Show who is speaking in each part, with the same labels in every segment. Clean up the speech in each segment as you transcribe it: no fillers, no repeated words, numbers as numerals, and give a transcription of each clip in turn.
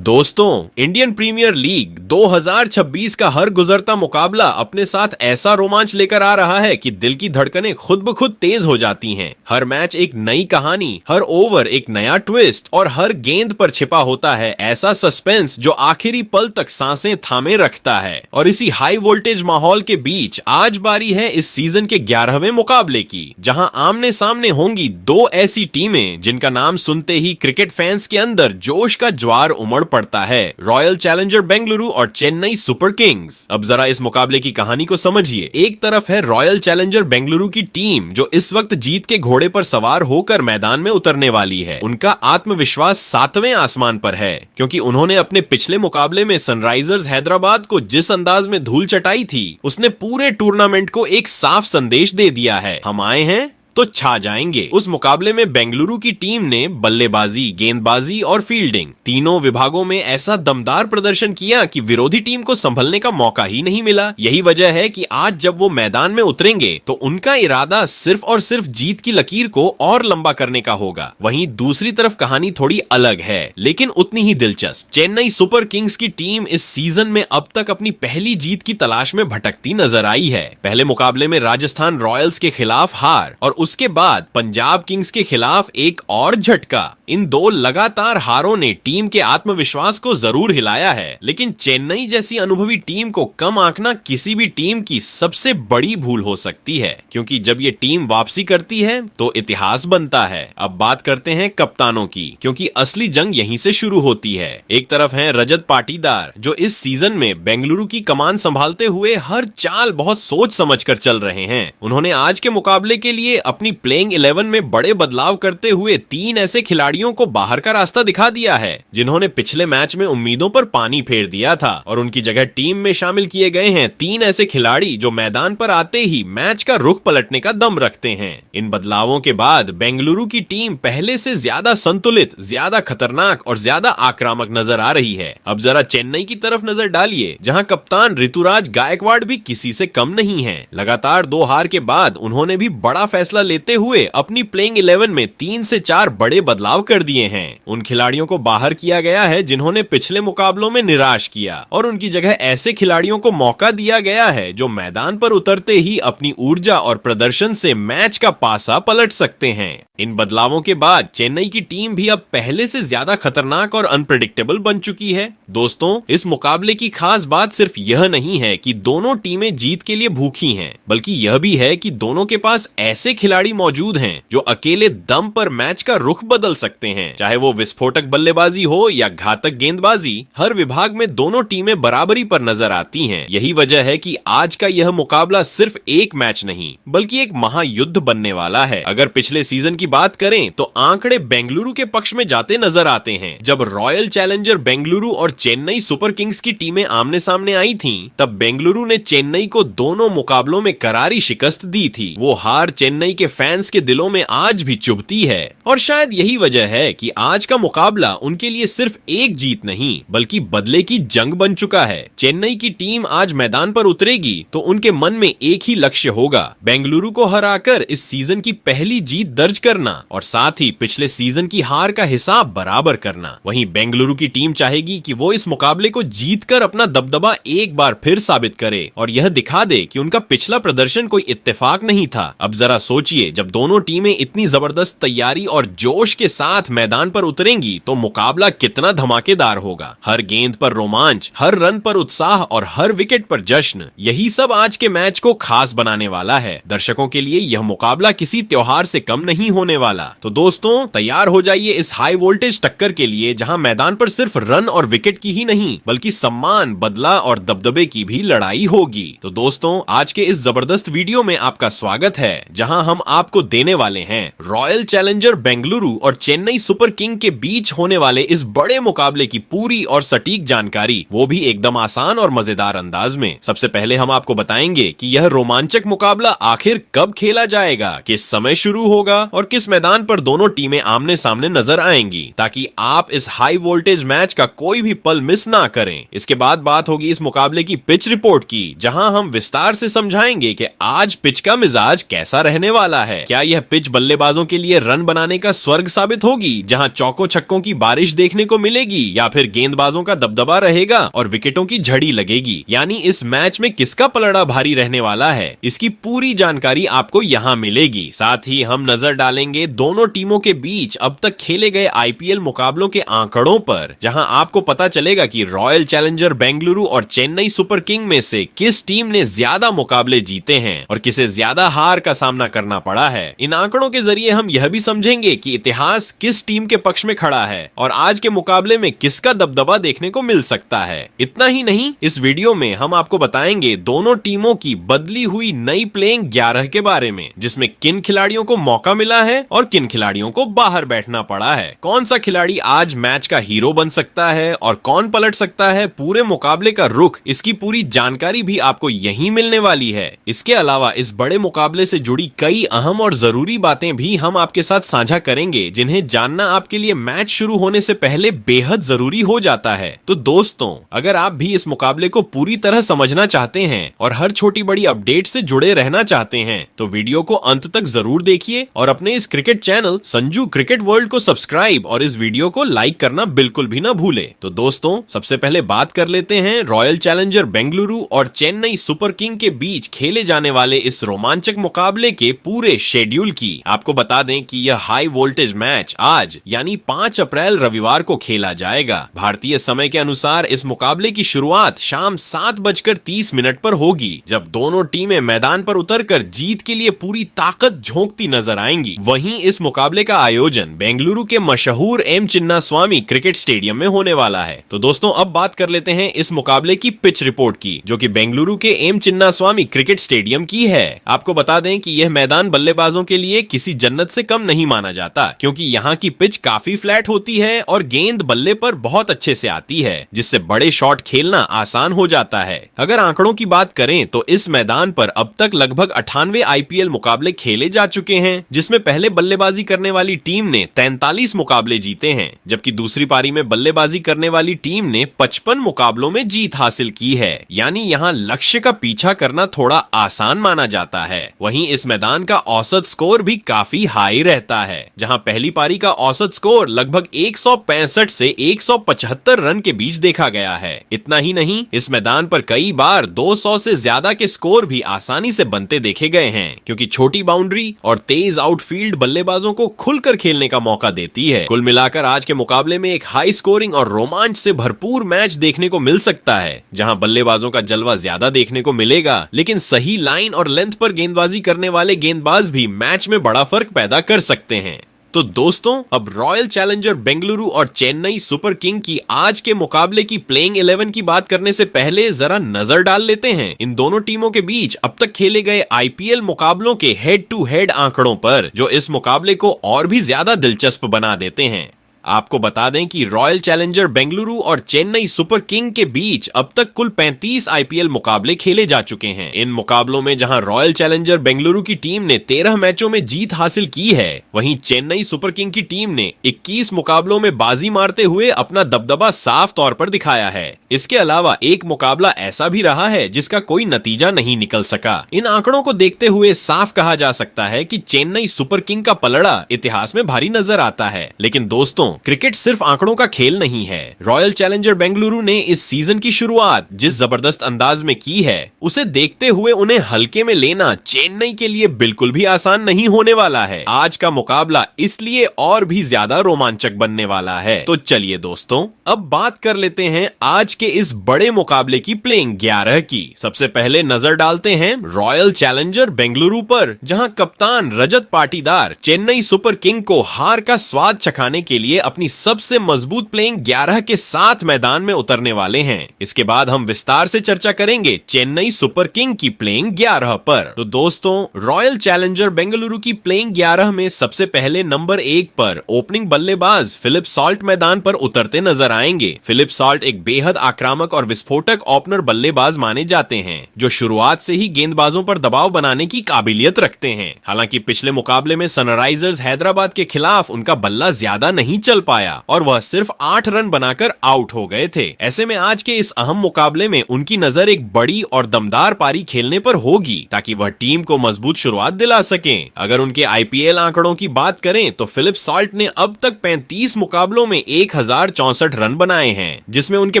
Speaker 1: दोस्तों, Indian premiere league 2026 का हर गुजरता मुकाबला अपने साथ ऐसा रोमांच लेकर आ रहा है कि दिल की धड़कनें खुद ब खुद तेज हो जाती हैं। हर मैच एक नई कहानी, हर ओवर एक नया ट्विस्ट और हर गेंद पर छिपा होता है ऐसा सस्पेंस जो आखिरी पल तक सांसें थामे रखता है। और इसी हाई वोल्टेज माहौल के बीच आज बारी है इस सीजन के 11वें मुकाबले की, जहां आमने सामने होंगी दो ऐसी टीमें जिनका नाम सुनते ही क्रिकेट फैंस के अंदर जोश का ज्वार उमड़ पड़ता है। रॉयल चैलेंजर बेंगलुरु और चेन्नई सुपर किंग्स। अब जरा इस मुकाबले की कहानी को समझिए। एक तरफ है रॉयल चैलेंजर बेंगलुरु की टीम जो इस वक्त जीत के घोड़े पर सवार होकर मैदान में उतरने वाली है। उनका आत्मविश्वास 7वें आसमान पर है, क्योंकि उन्होंने अपने पिछले मुकाबले में सनराइजर्स हैदराबाद को जिस अंदाज में धूल चटाई थी, उसने पूरे टूर्नामेंट को एक साफ संदेश दे दिया है, हम आए हैं तो छा जाएंगे। उस मुकाबले में बेंगलुरु की टीम ने बल्लेबाजी, गेंदबाजी और फील्डिंग तीनों विभागों में ऐसा दमदार प्रदर्शन किया कि विरोधी टीम को संभलने का मौका ही नहीं मिला। यही वजह है कि आज जब वो मैदान में उतरेंगे तो उनका इरादा सिर्फ और सिर्फ जीत की लकीर को और लंबा करने का होगा। वहीं दूसरी तरफ कहानी थोड़ी अलग है, लेकिन उतनी ही दिलचस्प। चेन्नई सुपर किंग्स की टीम इस सीजन में अब तक अपनी पहली जीत की तलाश में भटकती नजर आई है। पहले मुकाबले में राजस्थान रॉयल्स के खिलाफ हार और उसके बाद पंजाब किंग्स के खिलाफ एक और झटका। इन दो लगातार हारों ने टीम के आत्मविश्वास को जरूर हिलाया है, लेकिन चेन्नई जैसी अनुभवी टीम को कम आंकना किसी भी टीम की सबसे बड़ी भूल हो सकती है, क्योंकि जब ये टीम वापसी करती है तो इतिहास बनता है। अब बात करते हैं कप्तानों की, क्योंकि असली जंग यहीं से शुरू होती है। एक तरफ हैं रजत पाटीदार, जो इस सीजन में बेंगलुरु की कमान संभालते हुए हर चाल बहुत सोच समझकर चल रहे हैं। उन्होंने आज के मुकाबले के लिए अपनी प्लेइंग 11 में बड़े बदलाव करते हुए 3 ऐसे खिलाड़ियों को बाहर का रास्ता दिखा दिया है जिन्होंने पिछले मैच में उम्मीदों पर पानी फेर दिया था, और उनकी जगह टीम में शामिल किए गए हैं 3 ऐसे खिलाड़ी जो मैदान पर आते ही मैच का रुख पलटने का दम रखते हैं। इन बदलावों के बाद बेंगलुरु की टीम पहले से ज्यादा संतुलित, ज्यादा खतरनाक और ज्यादा आक्रामक नजर आ रही है। अब जरा चेन्नई की तरफ नजर डालिए, जहां कप्तान ऋतुराज गायकवाड़ भी किसी से कम नहीं है। लगातार 2 हार के बाद उन्होंने भी बड़ा फैसला लेते हुए अपनी प्लेइंग 11 में 3 से 4 बड़े बदलाव कर दिए हैं। उन खिलाड़ियों को बाहर किया गया है जिन्होंने पिछले मुकाबलों में निराश किया, और उनकी जगह ऐसे खिलाड़ियों को मौका दिया गया है जो मैदान पर उतरते ही अपनी ऊर्जा और प्रदर्शन से मैच का पासा पलट सकते हैं। इन बदलावों के बाद चेन्नई की टीम भी अब पहले से ज्यादा खतरनाक और अनप्रेडिक्टेबल बन चुकी है। दोस्तों, इस मुकाबले की खास बात सिर्फ यह नहीं है कि दोनों टीमें जीत के लिए भूखी हैं, बल्कि यह भी है कि दोनों के पास ऐसे खिलाड़ी मौजूद हैं जो अकेले दम पर मैच का रुख बदल सकते हैं। चाहे वो विस्फोटक बल्लेबाजी हो या घातक गेंदबाजी, हर विभाग में दोनों टीमें बराबरी पर नजर आती हैं। यही वजह है कि आज का यह मुकाबला सिर्फ एक मैच नहीं, बल्कि एक महायुद्ध बनने वाला है। अगर पिछले सीजन की बात करें तो आंकड़े बेंगलुरु के पक्ष में जाते नजर आते हैं। जब रॉयल चैलेंजर बेंगलुरु और चेन्नई सुपर किंग्स की टीमें आमने सामने आई थीं, तब बेंगलुरु ने चेन्नई को दोनों मुकाबलों में करारी शिकस्त दी थी। वो हार चेन्नई के फैंस के दिलों में आज भी चुभती है, और शायद यही वजह है कि आज का मुकाबला उनके लिए सिर्फ एक जीत नहीं, बल्कि बदले की जंग बन चुका है। चेन्नई की टीम आज मैदान पर उतरेगी तो उनके मन में एक ही लक्ष्य होगा, बेंगलुरु को हराकर इस सीजन की पहली जीत दर्ज करना और साथ ही पिछले सीजन की हार का हिसाब बराबर करना। वहीं बेंगलुरु की टीम चाहेगी कि वो इस मुकाबले को जीतकर अपना दबदबा एक बार फिर साबित करे और यह दिखा दे कि उनका पिछला प्रदर्शन कोई इत्तेफाक नहीं था। अब जरा सोचिए, जब दोनों टीमें इतनी जबरदस्त तैयारी और जोश के साथ मैदान पर उतरेंगी तो मुकाबला कितना धमाकेदार होगा। हर गेंद पर रोमांच, हर रन पर उत्साह और हर विकेट पर जश्न, यही सब आज के मैच को खास बनाने वाला है। दर्शकों के लिए यह मुकाबला किसी त्योहार से कम नहीं होने वाला। तो दोस्तों, तैयार हो जाइए इस हाई वोल्टेज टक्कर के लिए, जहां मैदान पर सिर्फ रन और विकेट की ही नहीं, बल्कि सम्मान, बदला और दबदबे की भी लड़ाई होगी। तो दोस्तों, आज के इस जबरदस्त वीडियो में आपका स्वागत है, जहां हम आपको देने वाले हैं रॉयल चैलेंजर बेंगलुरु और चेन्नई सुपर किंग के बीच होने वाले इस बड़े मुकाबले की पूरी और सटीक जानकारी, वो भी एकदम आसान और मजेदार अंदाज में। सबसे पहले हम आपको बताएंगे कि यह रोमांचक मुकाबला आखिर कब खेला जाएगा, किस समय शुरू होगा और किस मैदान पर दोनों टीमें आमने सामने नजर आएंगी, ताकि आप इस हाई वोल्टेज मैच का कोई भी पल मिस ना करें। इसके बाद बात होगी इस मुकाबले की पिच रिपोर्ट की, जहां हम विस्तार से समझाएंगे कि आज पिच का मिजाज कैसा रहने वाला वाला है? क्या यह पिच बल्लेबाजों के लिए रन बनाने का स्वर्ग साबित होगी, जहां चौकों छक्कों की बारिश देखने को मिलेगी, या फिर गेंदबाजों का दबदबा रहेगा और विकेटों की झड़ी लगेगी? यानी इस मैच में किसका पलड़ा भारी रहने वाला है, इसकी पूरी जानकारी आपको यहाँ मिलेगी। साथ ही हम नजर डालेंगे दोनों टीमों के बीच अब तक खेले गए आईपीएल मुकाबलों के आंकड़ों पर, जहां आपको पता चलेगा कि रॉयल चैलेंजर बेंगलुरु और चेन्नई सुपर किंग में से किस टीम ने ज्यादा मुकाबले जीते हैं और किसे ज्यादा हार का सामना करना पड़ा है। इन आंकड़ों के जरिए हम यह भी समझेंगे कि इतिहास किस टीम के पक्ष में खड़ा है और आज के मुकाबले में किसका दबदबा देखने को मिल सकता है। इतना ही नहीं, इस वीडियो में हम आपको बताएंगे दोनों टीमों की बदली हुई नई प्लेइंग 11 के बारे में, जिसमें किन खिलाड़ियों को मौका मिला है और किन खिलाड़ियों को बाहर बैठना पड़ा है। कौन सा खिलाड़ी आज मैच का हीरो बन सकता है और कौन पलट सकता है पूरे मुकाबले का रुख, इसकी पूरी जानकारी भी आपको यहीं मिलने वाली है। इसके अलावा इस बड़े मुकाबले से जुड़ी कई अहम और जरूरी बातें भी हम आपके साथ साझा करेंगे, जिन्हें जानना आपके लिए मैच शुरू होने से पहले बेहद जरूरी हो जाता है। तो दोस्तों, अगर आप भी इस मुकाबले को पूरी तरह समझना चाहते हैं और हर छोटी बड़ी अपडेट से जुड़े रहना चाहते हैं, तो वीडियो को अंत तक जरूर देखिए और अपने इस cricket channel Sanju cricket world को सब्सक्राइब और इस वीडियो को लाइक करना बिल्कुल भी ना भूले। तो दोस्तों, सबसे पहले बात कर लेते हैं रॉयल चैलेंजर बेंगलुरु और चेन्नई सुपर किंग के बीच खेले जाने वाले इस रोमांचक मुकाबले के पूरे शेड्यूल की। आपको बता दें कि यह हाई वोल्टेज मैच आज यानी 5 अप्रैल रविवार को खेला जाएगा। भारतीय समय के अनुसार इस मुकाबले की शुरुआत शाम 7:30 पर होगी, जब दोनों टीमें मैदान पर उतरकर जीत के लिए पूरी ताकत झोंकती नजर आएंगी। वहीं इस मुकाबले का आयोजन बेंगलुरु के मशहूर एम चिन्नास्वामी क्रिकेट स्टेडियम में होने वाला है। तो दोस्तों, अब बात कर लेते हैं इस मुकाबले की पिच रिपोर्ट की, जो कि बेंगलुरु के एम चिन्नास्वामी क्रिकेट स्टेडियम की है। आपको बता दें कि यह मैदान बल्लेबाजों के लिए किसी जन्नत से कम नहीं माना जाता, क्योंकि यहाँ की पिच काफी फ्लैट होती है और गेंद बल्ले पर बहुत अच्छे से आती है, जिससे बड़े शॉट खेलना आसान हो जाता है। अगर आंकड़ों की बात करें तो इस मैदान पर अब तक लगभग 98 आईपीएल मुकाबले खेले जा चुके हैं, जिसमें पहले बल्लेबाजी करने वाली टीम ने 43 मुकाबले जीते हैं, जबकि दूसरी पारी में बल्लेबाजी करने वाली टीम ने 55 मुकाबलों में जीत हासिल की है। यानी यहाँ लक्ष्य का पीछा करना थोड़ा आसान माना जाता है। वहीं इस मैदान का औसत स्कोर भी काफी हाई रहता है, जहां पहली पारी का औसत स्कोर लगभग 165 से 175 रन के बीच देखा गया है। इतना ही नहीं, इस मैदान पर कई बार 200 से ज्यादा के स्कोर भी आसानी से बनते देखे गए हैं, क्योंकि छोटी बाउंड्री और तेज आउटफील्ड बल्लेबाजों को खुलकर खेलने का मौका देती है। कुल मिलाकर आज के मुकाबले में एक हाई स्कोरिंग और रोमांच से भरपूर मैच देखने को मिल सकता है, जहां बल्लेबाजों का जलवा ज्यादा देखने को मिलेगा, लेकिन सही लाइन और लेंथ पर गेंदबाजी करने वाले गेंदबाज भी मैच में बड़ा फर्क पैदा कर सकते हैं। तो दोस्तों, अब रॉयल चैलेंजर बेंगलुरु और चेन्नई सुपर किंग की आज के मुकाबले की प्लेइंग 11 की बात करने से पहले जरा नजर डाल लेते हैं इन दोनों टीमों के बीच अब तक खेले गए आईपीएल मुकाबलों के हेड टू हेड आंकड़ों पर, जो इस मुकाबले को और भी ज्यादा दिलचस्प बना देते हैं। आपको बता दें कि रॉयल चैलेंजर बेंगलुरु और चेन्नई सुपर किंग के बीच अब तक कुल 35 आईपीएल मुकाबले खेले जा चुके हैं। इन मुकाबलों में जहां रॉयल चैलेंजर बेंगलुरु की टीम ने 13 मैचों में जीत हासिल की है, वहीं चेन्नई सुपर किंग की टीम ने 21 मुकाबलों में बाजी मारते हुए अपना दबदबा साफ तौर पर दिखाया है। इसके अलावा एक मुकाबला ऐसा भी रहा है जिसका कोई नतीजा नहीं निकल सका। इन आंकड़ों को देखते हुए साफ कहा जा सकता है कि चेन्नई सुपर किंग का पलड़ा इतिहास में भारी नजर आता है। लेकिन दोस्तों, क्रिकेट सिर्फ आंकड़ों का खेल नहीं है। रॉयल चैलेंजर बेंगलुरु ने इस सीजन की शुरुआत जिस जबरदस्त अंदाज में की है, उसे देखते हुए उन्हें हल्के में लेना चेन्नई के लिए बिल्कुल भी आसान नहीं होने वाला है। आज का मुकाबला इसलिए और भी ज्यादा रोमांचक बनने वाला है। तो चलिए दोस्तों, अब बात कर लेते हैं आज के इस बड़े मुकाबले की प्लेइंग 11 की। सबसे पहले नजर डालते हैं रॉयल चैलेंजर बेंगलुरु पर, जहां कप्तान रजत पाटीदार चेन्नई सुपर किंग को हार का स्वाद चखाने के लिए अपनी सबसे मजबूत प्लेइंग 11 के साथ मैदान में उतरने वाले हैं। इसके बाद हम विस्तार से चर्चा करेंगे चेन्नई सुपर किंग की प्लेइंग 11 पर। तो दोस्तों, रॉयल चैलेंजर बेंगलुरु की प्लेइंग 11 में सबसे पहले नंबर 1 पर ओपनिंग बल्लेबाज फिलिप सॉल्ट मैदान पर उतरते नजर आएंगे। फिलिप सॉल्ट एक बेहद आक्रामक और विस्फोटक ओपनर बल्लेबाज माने जाते हैं, जो शुरुआत से ही गेंदबाजों पर दबाव बनाने की काबिलियत रखते हैं। हालांकि पिछले मुकाबले में सनराइजर्स हैदराबाद के खिलाफ उनका बल्ला ज्यादा नहीं चल पाया और वह सिर्फ 8 रन बनाकर आउट हो गए थे। ऐसे में आज के इस अहम मुकाबले में उनकी नजर एक बड़ी और दमदार पारी खेलने पर होगी ताकि वह टीम को मजबूत शुरुआत दिला सकें। अगर उनके आईपीएल आंकड़ों की बात करें तो फिलिप सॉल्ट ने अब तक 35 मुकाबलों में 1064 रन बनाए हैं, जिसमें उनके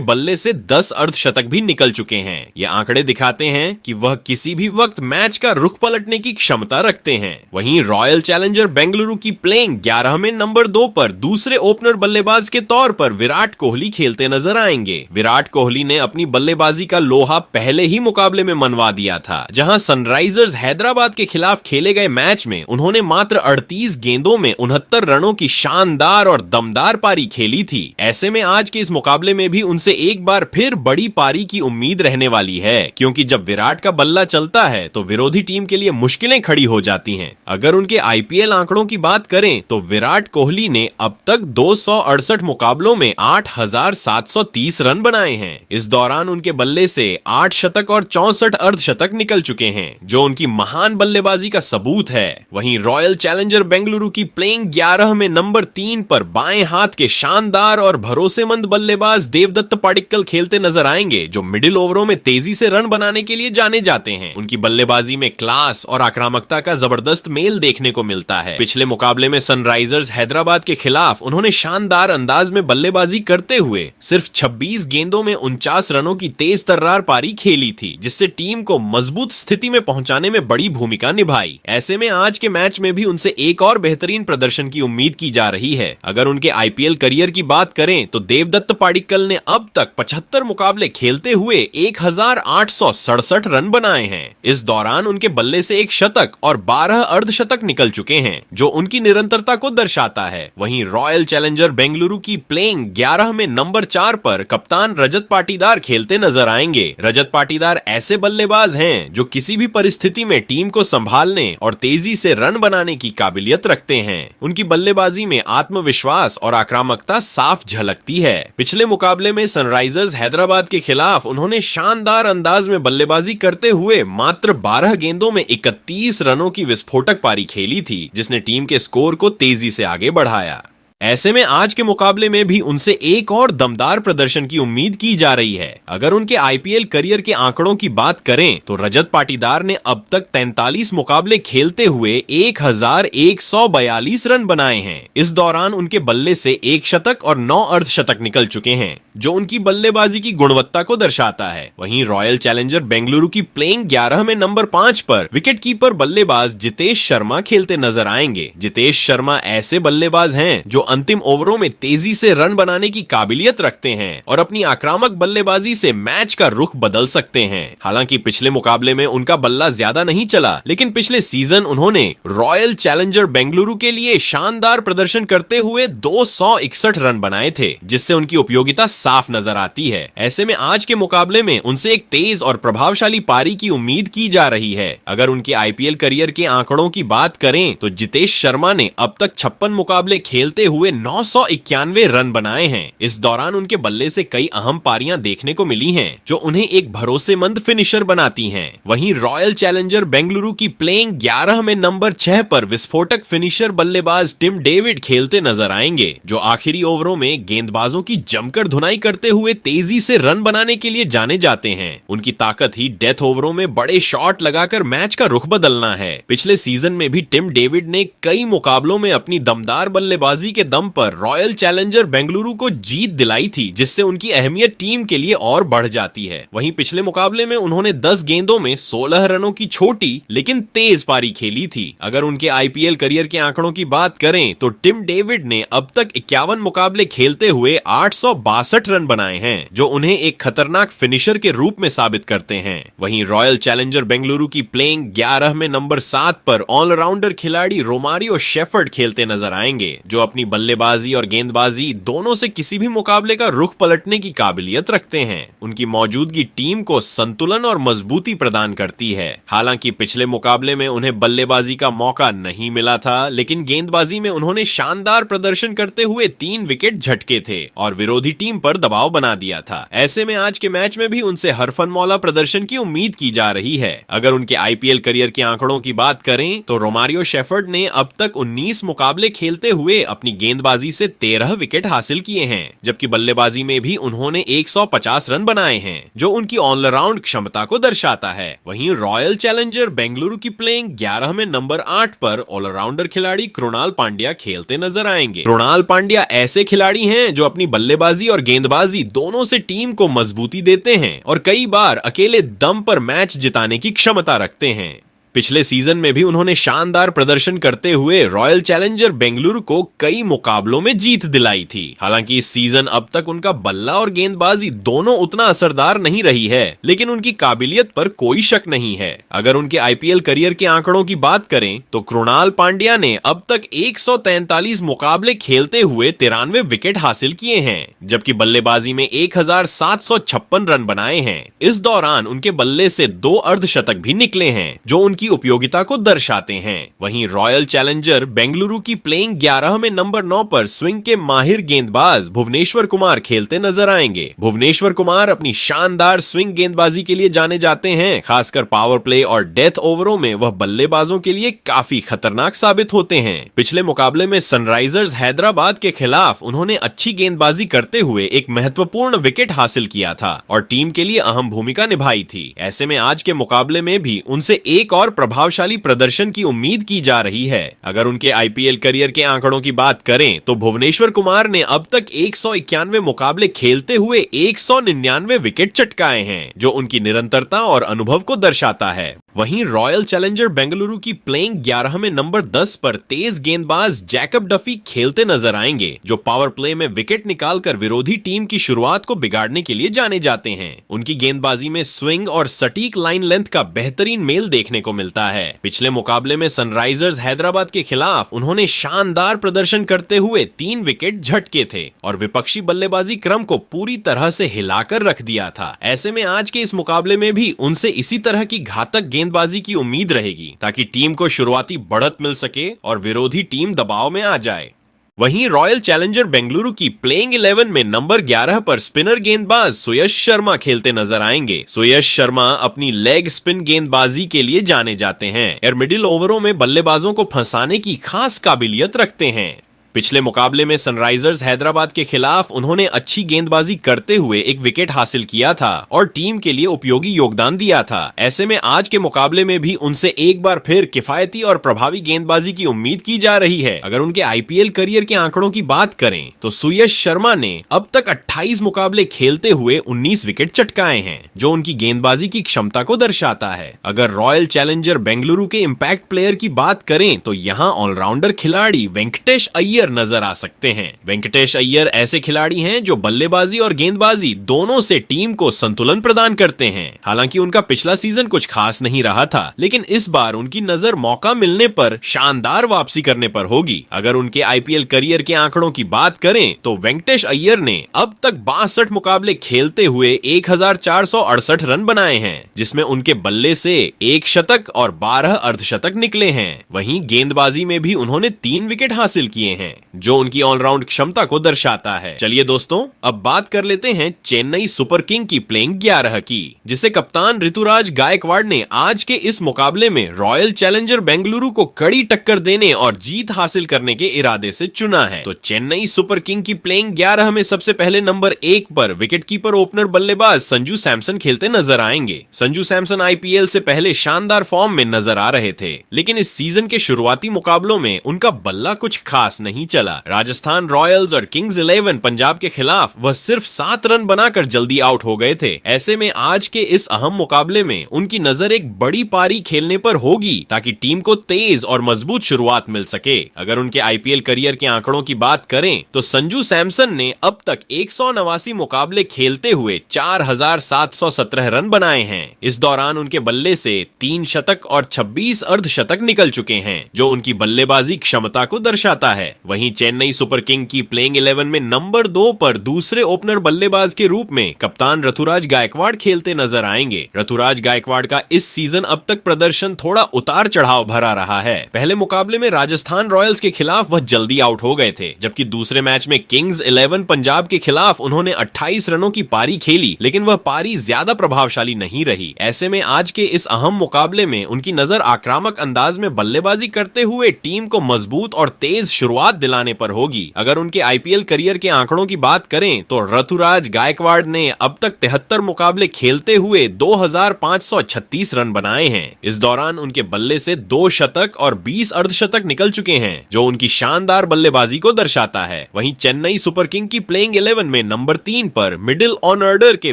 Speaker 1: बल्ले से 10 अर्धशतक भी निकल चुके हैं। ये आंकड़े दिखाते हैं कि वह किसी भी वक्त मैच का रुख पलटने की क्षमता रखते हैं। वहीं रॉयल चैलेंजर बेंगलुरु की प्लेइंग 11 में नंबर 2 पर दूसरे ओपनर बल्लेबाज के तौर पर विराट कोहली खेलते नजर आएंगे। विराट कोहली ने अपनी बल्लेबाजी का लोहा पहले ही मुकाबले में मनवा दिया था, जहां सनराइजर्स हैदराबाद के खिलाफ खेले गए मैच में उन्होंने मात्र 38 गेंदों में 69 रनों की शानदार और दमदार पारी खेली थी। ऐसे में आज के इस मुकाबले में भी उनसे एक बार फिर बड़ी पारी की उम्मीद रहने वाली है, क्योंकि जब विराट का बल्ला चलता है तो विरोधी टीम के लिए मुश्किलें खड़ी हो जाती हैं। अगर उनके आईपीएल आंकड़ों की बात करें तो विराट कोहली ने अब तक 268 मुकाबलों में 8730 रन बनाए हैं। इस दौरान उनके बल्ले से 8 शतक और 64 अर्धशतक निकल चुके हैं, जो उनकी महान बल्लेबाजी का सबूत है। वहीं रॉयल चैलेंजर बेंगलुरु की प्लेइंग 11 में नंबर 3 पर बाएं हाथ के शानदार और भरोसेमंद बल्लेबाज देवदत्त पाडिक्कल खेलते नजर आएंगे, जो मिडिल ओवरों में तेजी से रन बनाने के लिए जाने जाते हैं। उनकी बल्लेबाजी में क्लास और आक्रामकता का जबरदस्त मेल देखने को मिलता है। पिछले मुकाबले में सनराइजर्स हैदराबाद के खिलाफ उन्होंने शानदार अंदाज में बल्लेबाजी करते हुए सिर्फ 26 गेंदों में 49 रनों की तेज तर्रार पारी खेली थी, जिससे टीम को मजबूत स्थिति में पहुंचाने में बड़ी भूमिका निभाई। ऐसे में आज के मैच में भी उनसे एक और बेहतरीन प्रदर्शन की उम्मीद की जा रही है। अगर उनके आईपीएल करियर की बात करें तो देवदत्त पाडिक्कल ने अब तक 75 मुकाबले खेलते हुए 1867 रन बनाए हैं। इस दौरान उनके बल्ले से एक शतक और 12 अर्धशतक निकल चुके हैं, जो उनकी निरंतरता को दर्शाता है। वहीं रॉयल चैलेंजर बेंगलुरु की प्लेइंग 11 में नंबर 4 पर कप्तान रजत पाटीदार खेलते नजर आएंगे। रजत पाटीदार ऐसे बल्लेबाज हैं जो किसी भी परिस्थिति में टीम को संभालने और तेजी से रन बनाने की काबिलियत रखते हैं। उनकी बल्लेबाजी में आत्मविश्वास और आक्रामकता साफ झलकती है। पिछले मुकाबले में सनराइजर्स हैदराबाद के खिलाफ उन्होंने शानदार अंदाज में बल्लेबाजी करते हुए मात्र 12 गेंदों में 31 रनों की विस्फोटक पारी खेली थी, जिसने टीम के स्कोर को तेजी से आगे बढ़ाया। ऐसे में आज के मुकाबले में भी उनसे एक और दमदार प्रदर्शन की उम्मीद की जा रही है। अगर उनके आईपीएल करियर के आंकड़ों की बात करें तो रजत पाटीदार ने अब तक 43 मुकाबले खेलते हुए 1142 रन बनाए हैं। इस दौरान उनके बल्ले से 1 शतक और 9 अर्धशतक निकल चुके हैं, जो उनकी बल्लेबाजी की गुणवत्ता को दर्शाता है। वहीं रॉयल चैलेंजर बेंगलुरु की प्लेइंग 11 में नंबर 5 पर विकेटकीपर बल्लेबाज जितेश शर्मा खेलते नजर आएंगे। जितेश शर्मा ऐसे बल्लेबाज हैं जो अंतिम ओवरों में तेजी से रन बनाने की काबिलियत रखते हैं और अपनी आक्रामक बल्लेबाजी से मैच का रुख बदल सकते हैं। हालांकि पिछले मुकाबले में उनका बल्ला ज्यादा नहीं चला, लेकिन पिछले सीजन उन्होंने रॉयल चैलेंजर बेंगलुरु के लिए शानदार प्रदर्शन करते हुए 261 रन बनाए थे, जिससे उनकी उपयोगिता साफ नजर आती है। ऐसे में आज के मुकाबले में उनसे एक तेज और प्रभावशाली पारी की उम्मीद की जा रही है। अगर उनके आईपीएल करियर के आंकड़ों की बात करें तो जितेश शर्मा ने अब तक 56 मुकाबले खेलते हुए 991 रन बनाए हैं। इस दौरान उनके बल्ले से कई अहम पारियां देखने को मिली हैं, जो उन्हें एक भरोसेमंद फिनिशर बनाती हैं। वहीं रॉयल चैलेंजर बेंगलुरु की प्लेइंग 11 में नंबर 6 पर विस्फोटक फिनिशर बल्लेबाज टिम डेविड खेलते नजर आएंगे, जो आखिरी ओवरों में गेंदबाजों की जमकर धुनाई करते हुए तेजी से रन बनाने के लिए जाने जाते हैं। उनकी ताकत ही डेथ ओवरों में बड़े शॉट लगाकर मैच का रुख बदलना है। पिछले सीजन में भी टिम डेविड ने कई मुकाबलों में अपनी दमदार बल्लेबाजी के दम पर रॉयल चैलेंजर बेंगलुरु को जीत दिलाई थी, जिससे उनकी अहमियत टीम के लिए और बढ़ जाती है। वहीं पिछले मुकाबले में उन्होंने 10 गेंदों में 16 रनों की छोटी लेकिन तेज पारी खेली थी। अगर उनके आईपीएल करियर के आंकड़ों की बात करें तो टिम डेविड ने अब तक 51 मुकाबले खेलते हुए 862 रन बनाए हैं, जो उन्हें एक खतरनाक फिनिशर के रूप में साबित करते हैं। वहीं रॉयल चैलेंजर बेंगलुरु की प्लेइंग 11 में नंबर 7 पर ऑलराउंडर खिलाड़ी रोमारियो शेफर्ड खेलते नजर आएंगे, जो अपनी बल्लेबाजी और गेंदबाजी दोनों से किसी भी मुकाबले का रुख पलटने की काबिलियत रखते हैं। उनकी मौजूदगी टीम को संतुलन और मजबूती प्रदान करती है। हालांकि पिछले मुकाबले में उन्हें बल्लेबाजी का मौका नहीं मिला था, लेकिन गेंदबाजी में उन्होंने शानदार प्रदर्शन करते हुए 3 विकेट झटके थे और विरोधी टीम पर दबाव बना दिया था। ऐसे में आज के मैच में भी उनसे हरफनमौला प्रदर्शन की उम्मीद की जा रही है। अगर उनके आईपीएल करियर के आंकड़ों की बात करें तो रोमारियो शेफर्ड ने अब तक 19 मुकाबले खेलते हुए अपनी गेंदबाजी से 13 विकेट हासिल किए हैं, जबकि बल्लेबाजी में भी उन्होंने 150 रन बनाए हैं, जो उनकी ऑलराउंड क्षमता को दर्शाता है। वहीं रॉयल चैलेंजर बेंगलुरु की प्लेइंग 11 में नंबर 8 पर ऑलराउंडर खिलाड़ी कृणाल पांड्या खेलते नजर आएंगे। कृणाल पांड्या ऐसे खिलाड़ी हैं जो अपनी बल्लेबाजी और गेंदबाजी दोनों से टीम को मजबूती देते हैं और कई बार अकेले दम पर मैच जिताने की क्षमता रखते हैं। पिछले सीजन में भी उन्होंने शानदार प्रदर्शन करते हुए रॉयल चैलेंजर बेंगलुरु को कई मुकाबलों में जीत दिलाई थी। हालांकि इस सीजन अब तक उनका बल्ला और गेंदबाजी दोनों उतना असरदार नहीं रही है, लेकिन उनकी काबिलियत पर कोई शक नहीं है। अगर उनके आईपीएल करियर के आंकड़ों की बात करें तो कृणाल पांड्या ने अब तक 143 मुकाबले खेलते हुए 93 विकेट हासिल किए हैं, जबकि बल्लेबाजी में 1756 रन बनाए हैं। इस दौरान उनके बल्ले से 2 अर्धशतक भी निकले हैं, जो उनकी उपयोगिता को दर्शाते हैं। वहीं रॉयल चैलेंजर बेंगलुरु की प्लेइंग 11 में नंबर 9 पर स्विंग के माहिर गेंदबाज भुवनेश्वर कुमार खेलते नजर आएंगे। भुवनेश्वर कुमार अपनी शानदार स्विंग गेंदबाजी के लिए जाने जाते हैं। खासकर पावर प्ले और डेथ ओवरों में वह बल्लेबाजों के लिए काफी खतरनाक साबित होते हैं। पिछले मुकाबले में सनराइजर्स हैदराबाद के खिलाफ उन्होंने अच्छी गेंदबाजी करते हुए एक महत्वपूर्ण विकेट हासिल किया था और टीम के लिए अहम भूमिका निभाई थी। ऐसे में आज के मुकाबले में भी उनसे एक और प्रभावशाली प्रदर्शन की उम्मीद की जा रही है। अगर उनके आईपीएल करियर के आंकड़ों की बात करें तो भुवनेश्वर कुमार ने अब तक 191 मुकाबले खेलते हुए 199 विकेट चटकाए हैं, जो उनकी निरंतरता और अनुभव को दर्शाता है। वहीं रॉयल चैलेंजर बेंगलुरु की प्लेइंग 11 में नंबर 10 पर तेज गेंदबाज जैकब डफी खेलते नजर आएंगे, जो पावर प्ले में विकेट निकालकर विरोधी टीम की शुरुआत को बिगाड़ने के लिए जाने जाते हैं। उनकी गेंदबाजी में स्विंग और सटीक लाइन लेंथ का बेहतरीन मेल देखने को मिलता है। पिछले मुकाबले में सनराइजर्स हैदराबाद के खिलाफ उन्होंने शानदार प्रदर्शन करते हुए 3 विकेट झटके थे और विपक्षी बल्लेबाजी क्रम को पूरी तरह से हिलाकर रख दिया था। ऐसे में आज के इस मुकाबले में भी उनसे इसी तरह की घातक गेंदबाजी की उम्मीद रहेगी, ताकि टीम को शुरुआती बढ़त मिल सके और विरोधी टीम दबाव में आ जाए। वहीं रॉयल चैलेंजर बेंगलुरु की प्लेइंग 11 में नंबर 11 पर स्पिनर गेंदबाज सुयश शर्मा खेलते नजर आएंगे। सुयश शर्मा अपनी लेग स्पिन गेंदबाजी के लिए जाने जाते हैं और मिडिल ओवरों में बल्लेबाजों को फंसाने की खास काबिलियत रखते हैं। पिछले मुकाबले में सनराइजर्स हैदराबाद के खिलाफ उन्होंने अच्छी गेंदबाजी करते हुए एक विकेट हासिल किया था और टीम के लिए उपयोगी योगदान दिया था। ऐसे में आज के मुकाबले में भी उनसे एक बार फिर किफायती और प्रभावी गेंदबाजी की उम्मीद की जा रही है। अगर उनके आईपीएल करियर के आंकड़ों की बात करें तो सुयश शर्मा ने अब तक 28 मुकाबले खेलते हुए 19 विकेट चटकाए हैं, जो उनकी गेंदबाजी की क्षमता को दर्शाता है। अगर रॉयल चैलेंजर बेंगलुरु के इम्पैक्ट प्लेयर की बात करें तो यहाँ ऑलराउंडर खिलाड़ी वेंकटेश अय्यर नजर आ सकते हैं। वेंकटेश अय्यर ऐसे खिलाड़ी हैं जो बल्लेबाजी और गेंदबाजी दोनों से टीम को संतुलन प्रदान करते हैं। हालांकि उनका पिछला सीजन कुछ खास नहीं रहा था, लेकिन इस बार उनकी नजर मौका मिलने पर शानदार वापसी करने पर होगी। अगर उनके आईपीएल करियर के आंकड़ों की बात करें तो वेंकटेश अय्यर ने अब तक 62 मुकाबले खेलते हुए 1468 रन बनाए हैं, जिसमें उनके बल्ले से 1 शतक और 12 अर्धशतक निकले हैं। वहीं गेंदबाजी में भी उन्होंने 3 विकेट हासिल किए हैं, जो उनकी ऑलराउंड क्षमता को दर्शाता है। चलिए दोस्तों, अब बात कर लेते हैं चेन्नई सुपर किंग की प्लेइंग 11 की, जिसे कप्तान ऋतुराज गायकवाड़ ने आज के इस मुकाबले में रॉयल चैलेंजर बेंगलुरु को कड़ी टक्कर देने और जीत हासिल करने के इरादे से चुना है। तो चेन्नई सुपर किंग की प्लेइंग 11 में सबसे पहले नंबर 1 पर विकेटकीपर ओपनर बल्लेबाज संजू सैमसन खेलते नजर आएंगे। संजू सैमसन आईपीएल से पहले शानदार फॉर्म में नजर आ रहे थे, लेकिन इस सीजन के शुरुआती मुकाबलों में उनका बल्ला कुछ खास नहीं चला। राजस्थान रॉयल्स और किंग्स 11 पंजाब के खिलाफ वह सिर्फ 7 रन बनाकर जल्दी आउट हो गए थे। ऐसे में आज के इस अहम मुकाबले में उनकी नजर एक बड़ी पारी खेलने पर होगी, ताकि टीम को तेज और मजबूत शुरुआत मिल सके। अगर उनके आईपीएल करियर के आंकड़ों की बात करें तो संजू सैमसन ने अब तक 189 मुकाबले खेलते हुए 4717 रन बनाए हैं। इस दौरान उनके बल्ले से 3 शतक और 26 अर्धशतक निकल चुके हैं, जो उनकी बल्लेबाजी क्षमता को दर्शाता है। वहीं चेन्नई सुपर किंग की प्लेइंग 11 में नंबर 2 पर दूसरे ओपनर बल्लेबाज के रूप में कप्तान ऋतुराज गायकवाड़ खेलते नजर आएंगे। ऋतुराज गायकवाड़ का इस सीजन अब तक प्रदर्शन थोड़ा उतार चढ़ाव भरा रहा है। पहले मुकाबले में राजस्थान रॉयल्स के खिलाफ वह जल्दी आउट हो गए थे, जबकि दूसरे मैच में किंग्स 11 पंजाब के खिलाफ उन्होंने 28 रनों की पारी खेली, लेकिन वह पारी ज्यादा प्रभावशाली नहीं रही। ऐसे में आज के इस अहम मुकाबले में उनकी नजर आक्रामक अंदाज में बल्लेबाजी करते हुए टीम को मजबूत और तेज शुरुआत दिलाने पर होगी। अगर उनके आईपीएल करियर के आंकड़ों की बात करें तो ऋतुराज गायकवाड़ ने अब तक 73 मुकाबले खेलते हुए 2536 रन बनाए हैं। इस दौरान उनके बल्ले से 2 शतक और 20 अर्धशतक निकल चुके हैं, जो उनकी शानदार बल्लेबाजी को दर्शाता है। वहीं चेन्नई सुपर किंग की प्लेइंग 11 में नंबर 3 पर मिडिल ऑर्डर के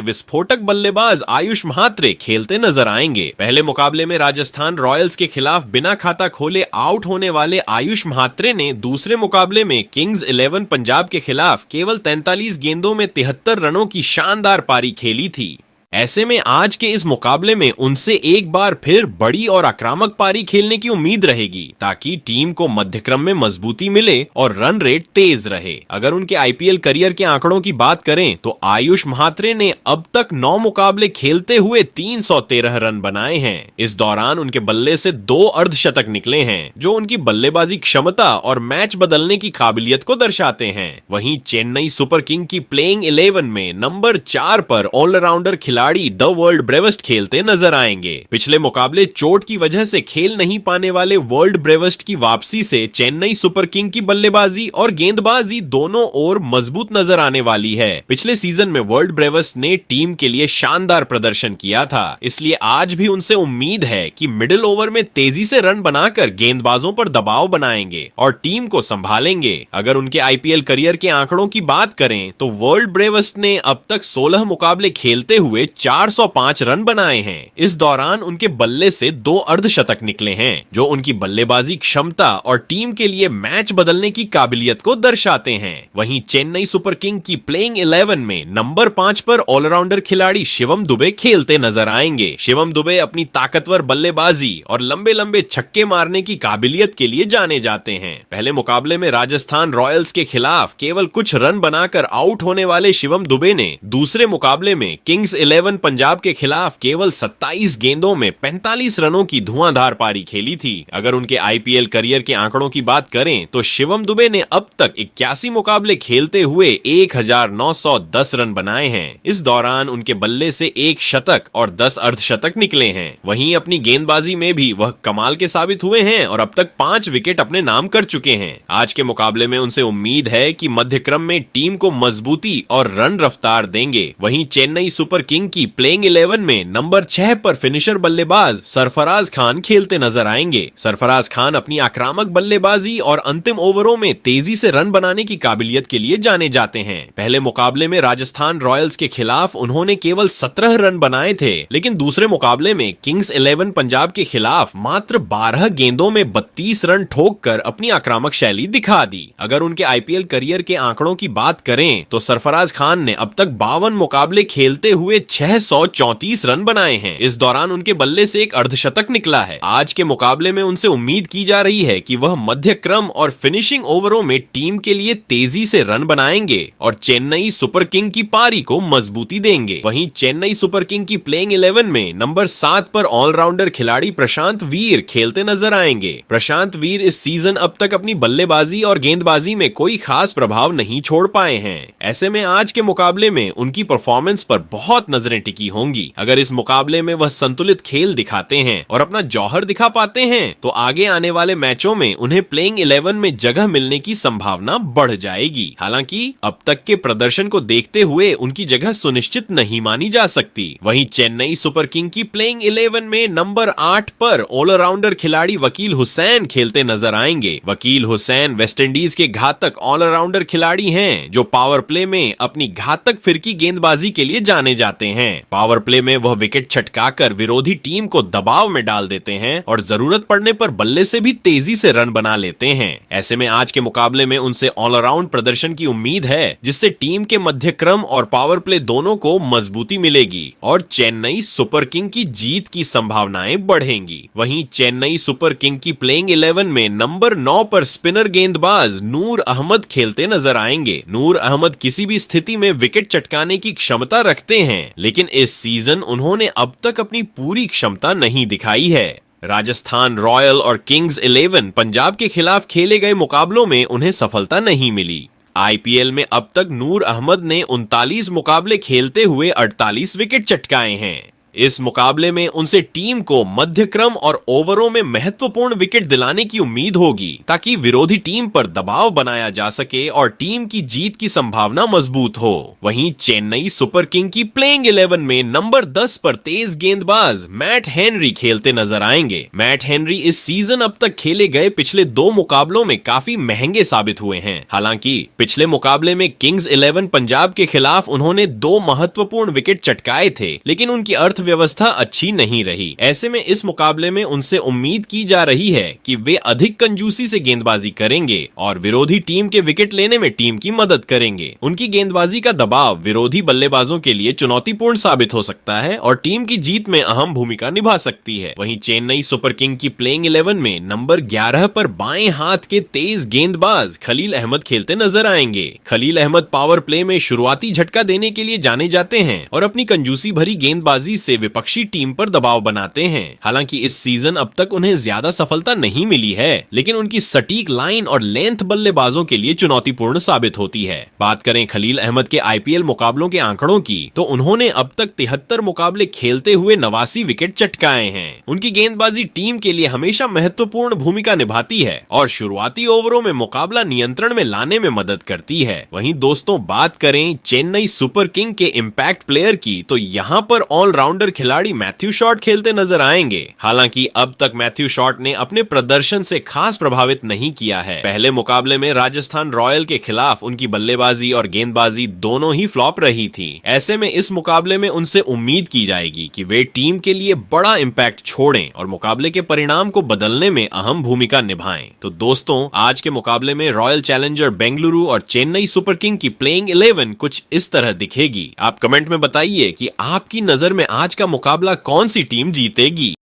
Speaker 1: विस्फोटक बल्लेबाज आयुष महात्रे खेलते नजर आएंगे। पहले मुकाबले में राजस्थान रॉयल्स के खिलाफ बिना खाता खोले आउट होने वाले आयुष महात्रे ने दूसरे मुकाबले में किंग्स 11 पंजाब के खिलाफ केवल 43 गेंदों में 73 रनों की शानदार पारी खेली थी। ऐसे में आज के इस मुकाबले में उनसे एक बार फिर बड़ी और आक्रामक पारी खेलने की उम्मीद रहेगी, ताकि टीम को मध्यक्रम में मजबूती मिले और रन रेट तेज रहे। अगर उनके आईपीएल करियर के आंकड़ों की बात करें तो आयुष महात्रे ने अब तक 9 मुकाबले खेलते हुए 313 रन बनाए हैं। इस दौरान उनके बल्ले से 2 अर्धशतक निकले हैं, जो उनकी बल्लेबाजी क्षमता और मैच बदलने की काबिलियत को दर्शाते हैं। वहीं चेन्नई सुपर किंग की प्लेइंग 11 में नंबर 4 पर ऑलराउंडर खिलाड़ी द वर्ल्ड ब्रेवेस्ट खेलते नजर आएंगे। पिछले मुकाबले चोट की वजह से खेल नहीं पाने वाले वर्ल्ड ब्रेवेस्ट की वापसी से चेन्नई सुपर किंग की बल्लेबाजी और गेंदबाजी दोनों ओर मजबूत नजर आने वाली है। पिछले सीजन में वर्ल्ड ब्रेवेस्ट ने टीम के लिए शानदार प्रदर्शन किया था, इसलिए आज भी उनसे उम्मीद है कि मिडिल ओवर में तेजी से रन बनाकर गेंदबाजों पर दबाव बनाएंगे और टीम को संभालेंगे। अगर उनके आईपीएल करियर के आंकड़ों की बात करें तो वर्ल्ड ब्रेवेस्ट ने अब तक 16 मुकाबले खेलते हुए 405 रन बनाए हैं। इस दौरान उनके बल्ले से 2 अर्धशतक निकले हैं, जो उनकी बल्लेबाजी क्षमता और टीम के लिए मैच बदलने की काबिलियत को दर्शाते हैं। वहीं चेन्नई सुपर किंग की प्लेइंग 11 में नंबर 5 पर ऑलराउंडर खिलाड़ी शिवम दुबे खेलते नजर आएंगे। शिवम दुबे अपनी ताकतवर बल्लेबाजी और लंबे लंबे छक्के मारने की काबिलियत के लिए जाने जाते हैं। पहले मुकाबले में राजस्थान रॉयल्स के खिलाफ केवल कुछ रन बनाकर आउट होने वाले शिवम दुबे ने दूसरे मुकाबले में किंग्स 11 पंजाब के खिलाफ केवल 27 गेंदों में 45 रनों की धुआंधार पारी खेली थी। अगर उनके आईपीएल करियर के आंकड़ों की बात करें तो शिवम दुबे ने अब तक 81 मुकाबले खेलते हुए 1910 रन बनाए हैं। इस दौरान उनके बल्ले से 1 शतक और 10 अर्धशतक निकले हैं। वहीं अपनी गेंदबाजी में भी वह कमाल के साबित हुए हैं और अब तक 5 विकेट अपने नाम कर चुके हैं। आज के मुकाबले में उनसे उम्मीद है कि मध्यक्रम में टीम को मजबूती और रन रफ्तार देंगे। वहीं चेन्नई सुपर किंग की प्लेइंग 11 में नंबर 6 पर फिनिशर बल्लेबाज सरफराज खान खेलते नजर आएंगे। सरफराज खान अपनी आक्रामक बल्लेबाजी और अंतिम ओवरों में तेजी से रन बनाने की काबिलियत के लिए जाने जाते हैं। पहले मुकाबले में राजस्थान रॉयल्स के खिलाफ उन्होंने केवल 17 रन बनाए थे, लेकिन दूसरे मुकाबले में किंग्स 11 पंजाब के खिलाफ मात्र 12 गेंदों में 32 रन ठोककर अपनी आक्रामक शैली दिखा दी। अगर उनके आईपीएल करियर के आंकड़ों की बात करें तो सरफराज खान ने अब तक 52 मुकाबले खेलते हुए 634 रन बनाए हैं। इस दौरान उनके बल्ले से 1 अर्धशतक निकला है। आज के मुकाबले में उनसे उम्मीद की जा रही है कि वह मध्य क्रम और फिनिशिंग ओवरों में टीम के लिए तेजी से रन बनाएंगे और चेन्नई सुपर किंग की पारी को मजबूती देंगे। वहीं चेन्नई सुपर किंग की प्लेइंग 11 में नंबर 7 पर ऑलराउंडर खिलाड़ी प्रशांत वीर खेलते नजर आएंगे। प्रशांत वीर इस सीजन अब तक अपनी बल्लेबाजी और गेंदबाजी में कोई खास प्रभाव नहीं छोड़ पाए हैं। ऐसे में आज के मुकाबले में उनकी परफॉर्मेंस पर बहुत नजरें टिकी होंगी। अगर इस मुकाबले में वह संतुलित खेल दिखाते हैं और अपना जौहर दिखा पाते हैं तो आगे आने वाले मैचों में उन्हें प्लेइंग 11 में जगह मिलने की संभावना बढ़ जाएगी। हालांकि अब तक के प्रदर्शन को देखते हुए उनकी जगह सुनिश्चित नहीं मानी जा सकती। वहीं चेन्नई सुपर किंग की प्लेइंग 11 में नंबर 8 पर ऑलराउंडर खिलाड़ी वकील हुसैन खेलते नजर आएंगे। वकील हुसैन वेस्टइंडीज के घातक ऑलराउंडर खिलाड़ी हैं, जो पावर प्ले में अपनी घातक फिरकी गेंदबाजी के लिए जाने जाते हैं। पावर प्ले में वह विकेट छटकाकर विरोधी टीम को दबाव में डाल देते हैं और जरूरत पड़ने पर बल्ले से भी तेजी से रन बना लेते हैं। ऐसे में आज के मुकाबले में उनसे ऑलराउंड प्रदर्शन की उम्मीद है, जिससे टीम के मध्यक्रम और पावर प्ले दोनों को मजबूती मिलेगी और चेन्नई सुपर किंग की जीत की संभावनाएं बढ़ेंगी। वहीं चेन्नई सुपर किंग की प्लेइंग 11 में नंबर 9 पर स्पिनर गेंदबाज नूर अहमद खेलते नजर आएंगे। नूर अहमद किसी भी स्थिति में विकेट चटकाने की क्षमता रखते हैं, लेकिन इस सीजन उन्होंने अब तक अपनी पूरी क्षमता नहीं दिखाई है। राजस्थान रॉयल और किंग्स 11 पंजाब के खिलाफ खेले गए मुकाबलों में उन्हें सफलता नहीं मिली। आईपीएल में अब तक नूर अहमद ने 39 मुकाबले खेलते हुए 48 विकेट चटकाए हैं। इस मुकाबले में उनसे टीम को मध्य क्रम और ओवरों में महत्वपूर्ण विकेट दिलाने की उम्मीद होगी ताकि विरोधी टीम पर दबाव बनाया जा सके और टीम की जीत की संभावना मजबूत हो। वहीं चेन्नई सुपर किंग की प्लेइंग 11 में नंबर 10 पर तेज गेंदबाज मैट हेनरी खेलते नजर आएंगे। मैट हेनरी इस सीजन अब तक खेले गए पिछले 2 मुकाबलों में काफी महंगे साबित हुए हैं। हालांकि पिछले मुकाबले में किंग्स 11 पंजाब के खिलाफ उन्होंने 2 महत्वपूर्ण विकेट चटकाए थे, लेकिन उनकी अर्थव्यवस्था अच्छी नहीं रही। ऐसे में इस मुकाबले में उनसे उम्मीद की जा रही है कि वे अधिक कंजूसी से गेंदबाजी करेंगे और विरोधी टीम के विकेट लेने में टीम की मदद करेंगे। उनकी गेंदबाजी का दबाव विरोधी बल्लेबाजों के लिए चुनौतीपूर्ण साबित हो सकता है और टीम की जीत में अहम भूमिका निभा सकती है। वहीं चेन्नई सुपर किंग की प्लेइंग 11 में नंबर 11 पर बाएं हाथ के तेज गेंदबाज खलील अहमद खेलते नजर आएंगे। खलील अहमद पावर प्ले में शुरुआती झटका देने के लिए जाने जाते हैं और अपनी कंजूसी भरी गेंदबाजी से विपक्षी टीम पर दबाव बनाते हैं। हालांकि इस सीजन अब तक उन्हें ज्यादा सफलता नहीं मिली है, लेकिन उनकी सटीक लाइन और लेंथ बल्लेबाजों के लिए चुनौतीपूर्ण साबित होती है। बात करें खलील अहमद के आईपीएल मुकाबलों के आंकड़ों की, तो उन्होंने अब तक 73 मुकाबले खेलते हुए 89 विकेट चटकाए हैं। उनकी गेंदबाजी टीम के लिए हमेशा महत्वपूर्ण भूमिका निभाती है और शुरुआती ओवरों में मुकाबला नियंत्रण में लाने में मदद करती है। वहीं दोस्तों, बात करें चेन्नई सुपर किंग के इम्पैक्ट प्लेयर की, तो यहाँ पर ऑलराउंडर खिलाड़ी मैथ्यू शॉट खेलते नजर आएंगे। हालांकि अब तक मैथ्यू शॉट ने अपने प्रदर्शन से खास प्रभावित नहीं किया है। पहले मुकाबले में राजस्थान रॉयल के खिलाफ उनकी बल्लेबाजी और गेंदबाजी दोनों ही फ्लॉप रही थी। ऐसे में इस मुकाबले में उनसे उम्मीद की जाएगी कि वे टीम के लिए बड़ा इम्पैक्ट छोड़ें और मुकाबले के परिणाम को बदलने में अहम भूमिका निभाएं। तो दोस्तों, आज के मुकाबले में रॉयल चैलेंजर बेंगलुरु और चेन्नई सुपर किंग की प्लेइंग 11 कुछ इस तरह दिखेगी। आप कमेंट में बताइए कि आपकी नजर में आज का मुकाबला कौन सी टीम जीतेगी।